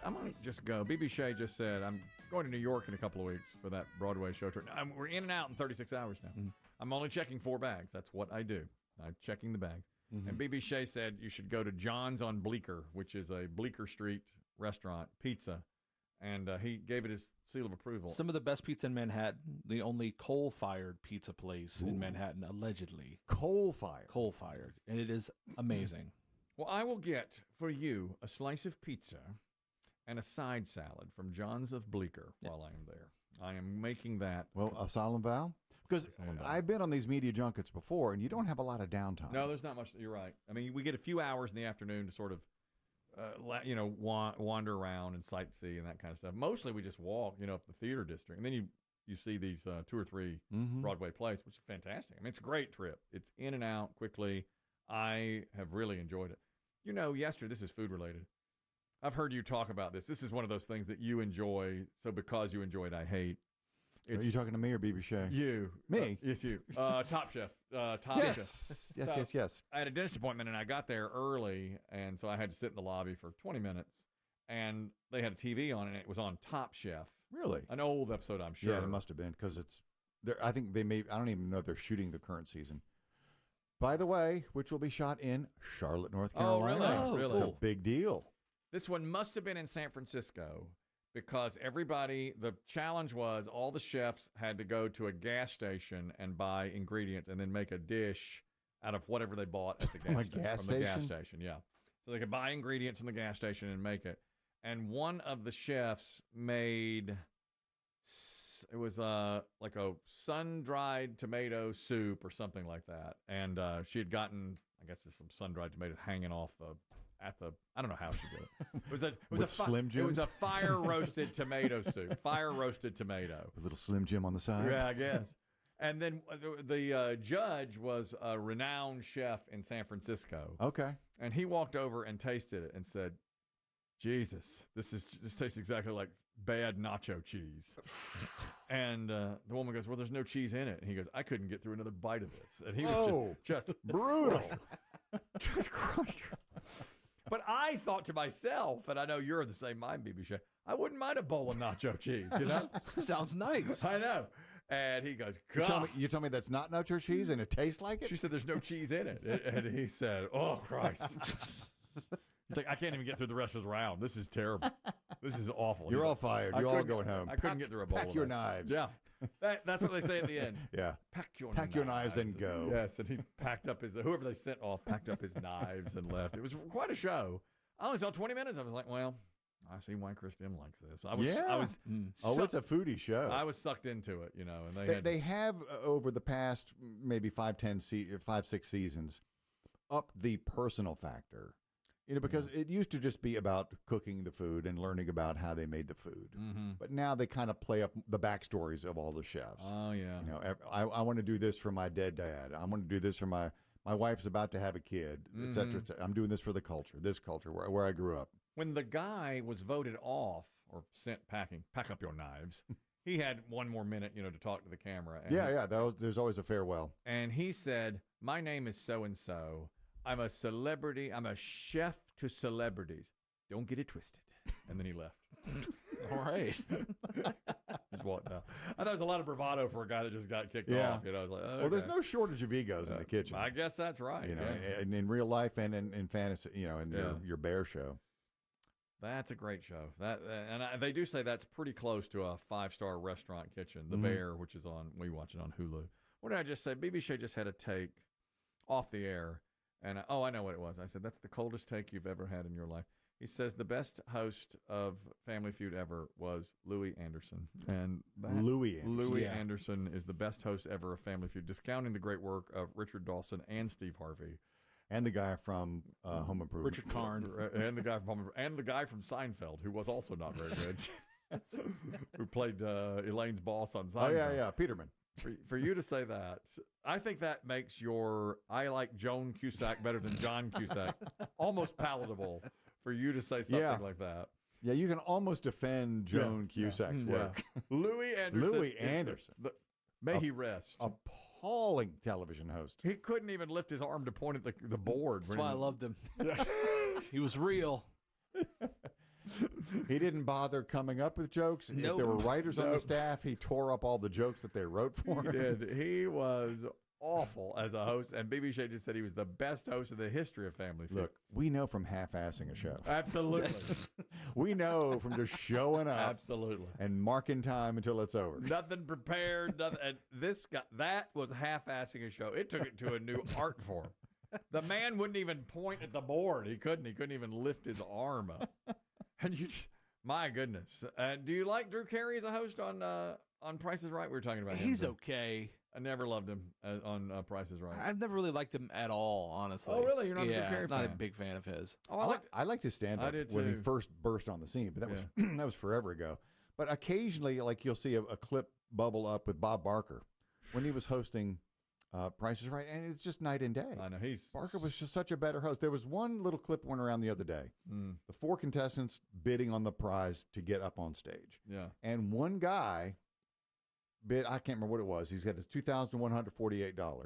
might just go. BB Shea just said, I'm going to New York in a couple of weeks for that Broadway show tour. We're in and out in 36 hours now. Mm-hmm. I'm only checking 4 bags. That's what I do. I'm checking the bags. Mm-hmm. And BB Shea said you should go to John's on Bleecker, which is a Bleecker Street restaurant, pizza. And he gave it his seal of approval. Some of the best pizza in Manhattan. The only coal-fired pizza place in Manhattan, allegedly. Coal-fired. Coal-fired. And it is amazing. Well, I will get for you a slice of pizza and a side salad from John's of Bleecker while I am there. I am making that. Well, a solemn vow? Because I've been on these media junkets before, and you don't have a lot of downtime. No, there's not much. You're right. I mean, we get a few hours in the afternoon to sort of wander around and sightsee and that kind of stuff. Mostly we just walk, up the theater district. And then you see these 2 or 3 Broadway plays, which is fantastic. I mean, it's a great trip. It's in and out quickly. I have really enjoyed it. Yesterday, this is food related. I've heard you talk about this. This is one of those things that you enjoy. So because you enjoy it, I hate. Are you talking to me or BB Shea? You. Me? Yes, you. Top Chef. Yes. Chef. Yes. I had a dentist appointment, and I got there early, and so I had to sit in the lobby for 20 minutes, and they had a TV on, and it was on Top Chef. Really? An old episode, I'm sure. Yeah, it must have been, because it's there. I think I don't even know if they're shooting the current season. By the way, which will be shot in Charlotte, North Carolina. Oh, really? It's a big deal. This one must have been in San Francisco, because the challenge was all the chefs had to go to a gas station and buy ingredients and then make a dish out of whatever they bought at the gas station. The gas station, yeah. So they could buy ingredients from the gas station and make it. And one of the chefs made, it was like a sun-dried tomato soup or something like that. And she had gotten, I guess, just some sun-dried tomatoes hanging off I don't know how she did it. It was a Slim Jims? It was a fire roasted tomato soup. Fire roasted tomato. A little Slim Jim on the side. Yeah, I guess. And then the judge was a renowned chef in San Francisco. Okay. And he walked over and tasted it and said, "Jesus, this tastes exactly like bad nacho cheese." And the woman goes, "Well, there's no cheese in it." And he goes, "I couldn't get through another bite of this." And he was just brutal. Just crushed her. But I thought to myself, and I know you're the same mind, BB Shea, I wouldn't mind a bowl of nacho cheese, Sounds nice. I know. And he goes, God. You tell me that's not nacho cheese and it tastes like it? She said there's no cheese in it. And he said, oh, Christ. He's like, I can't even get through the rest of the round. This is terrible. This is awful. You're all fired. You're all going home. I couldn't get through a bowl Pack of your that. knives. Yeah. That's what they say at the end. Yeah. Pack your knives and go. Yes, and he packed up whoever they sent off packed up his knives and left. It was quite a show. I only saw 20 minutes. I was like, well, I see why Chris Demm likes this. It's a foodie show. I was sucked into it, and they have over the past maybe 5-6 seasons upped the personal factor. Because it used to just be about cooking the food and learning about how they made the food. Mm-hmm. But now they kind of play up the backstories of all the chefs. Oh, yeah. I want to do this for my dead dad. I want to do this for my wife's about to have a kid, et cetera, et cetera. I'm doing this for this culture, where I grew up. When the guy was voted off or sent pack up your knives, he had one more minute, to talk to the camera. And there's always a farewell. And he said, "My name is so-and-so. I'm a celebrity. I'm a chef to celebrities. Don't get it twisted." And then he left. All right. Just walked out. I thought it was a lot of bravado for a guy that just got kicked off. I was like, okay. Well, there's no shortage of egos in the kitchen. I guess that's right. In real life and in fantasy, in your bear show. That's a great show. They do say that's pretty close to a 5-star restaurant kitchen. The Bear, which is we watch it on Hulu. What did I just say? BB Shea just had a take off the air. And I know what it was. I said, that's the coldest take you've ever had in your life. He says the best host of Family Feud ever was Louis Anderson. And Louis Anderson is the best host ever of Family Feud, discounting the great work of Richard Dawson and Steve Harvey. And the guy from Home Improvement. Richard Karn. And the guy from Home Improvement. And the guy from Seinfeld, who was also not very good, who played Elaine's boss on Seinfeld. Oh, yeah, Peterman. For you to say that, I think that makes I like Joan Cusack better than John Cusack almost palatable for you to say something like that. Yeah, you can almost defend Joan Cusack's work. Louis Anderson. May he rest. Appalling television host. He couldn't even lift his arm to point at the board. That's why I loved him. He was real. He didn't bother coming up with jokes. If there were writers on the staff, he tore up all the jokes that they wrote for him. He did. He was awful as a host, and BB Shea just said he was the best host in the history of Family Feud. Look, we know from half-assing a show. Absolutely. We know from just showing up. Absolutely. And marking time until it's over. Nothing prepared. Nothing. And this guy, that was half-assing a show. It took it to a new art form. The man wouldn't even point at the board. He couldn't. He couldn't even lift his arm up. And you just, my goodness. Do you like Drew Carey as a host on Price is Right? We were talking about him. He's okay. I never loved him on Price is Right. I've never really liked him at all, honestly. Oh, really? You're not a Drew Carey not fan? a big fan of his. Oh, I liked his stand-up when he first burst on the scene, but that was that was forever ago. But occasionally, like you'll see a clip bubble up with Bob Barker when he was hosting Price is Right, and it's just night and day. I know. Barker was just such a better host. There was one little clip went around the other day. The 4 contestants bidding on the prize to get up on stage. Yeah. And one guy bid, I can't remember what it was. He's got $2,148.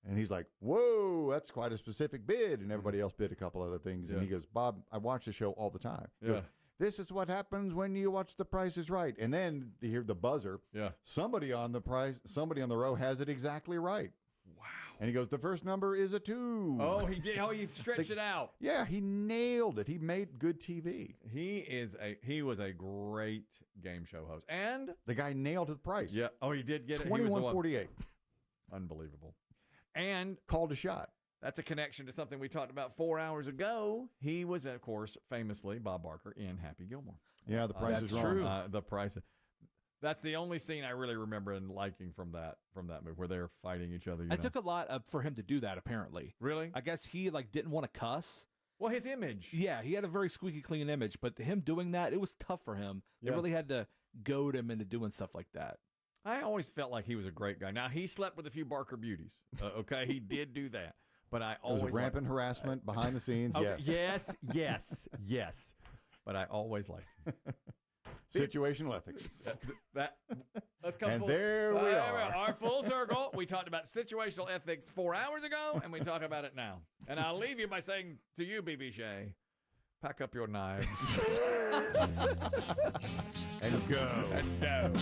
And he's like, whoa, that's quite a specific bid. And everybody else bid a couple other things. And he goes, Bob, I watch the show all the time. He goes, this is what happens when you watch The Price is Right. And then you hear the buzzer. Yeah. Somebody on the row has it exactly right. Wow. And he goes, the first number is a 2. Oh, he did. Oh, he stretched it out. Yeah, he nailed it. He made good TV. He was a great game show host. And the guy nailed the price. Yeah. Oh, he did get it. $21.48. Unbelievable. And called a shot. That's a connection to something we talked about 4 hours ago. He was, of course, famously Bob Barker in Happy Gilmore. Yeah, The Price is Wrong. True. The Price. That's the only scene I really remember and liking from that movie where they're fighting each other. It took a lot for him to do that. Apparently, really. I guess he didn't want to cuss. Well, his image. Yeah, he had a very squeaky clean image, but him doing that, it was tough for him. They really had to goad him into doing stuff like that. I always felt like he was a great guy. Now, he slept with a few Barker beauties. Okay, he did do that. But I always... There was rampant harassment behind the scenes, yes. Yes. But I always liked him. Situational ethics. Let's come and there we are. Our full circle. We talked about situational ethics 4 hours ago, and we talk about it now. And I'll leave you by saying to you, BB Shea, pack up your knives. and go. And go.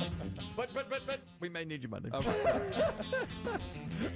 But we may need you Monday. Okay.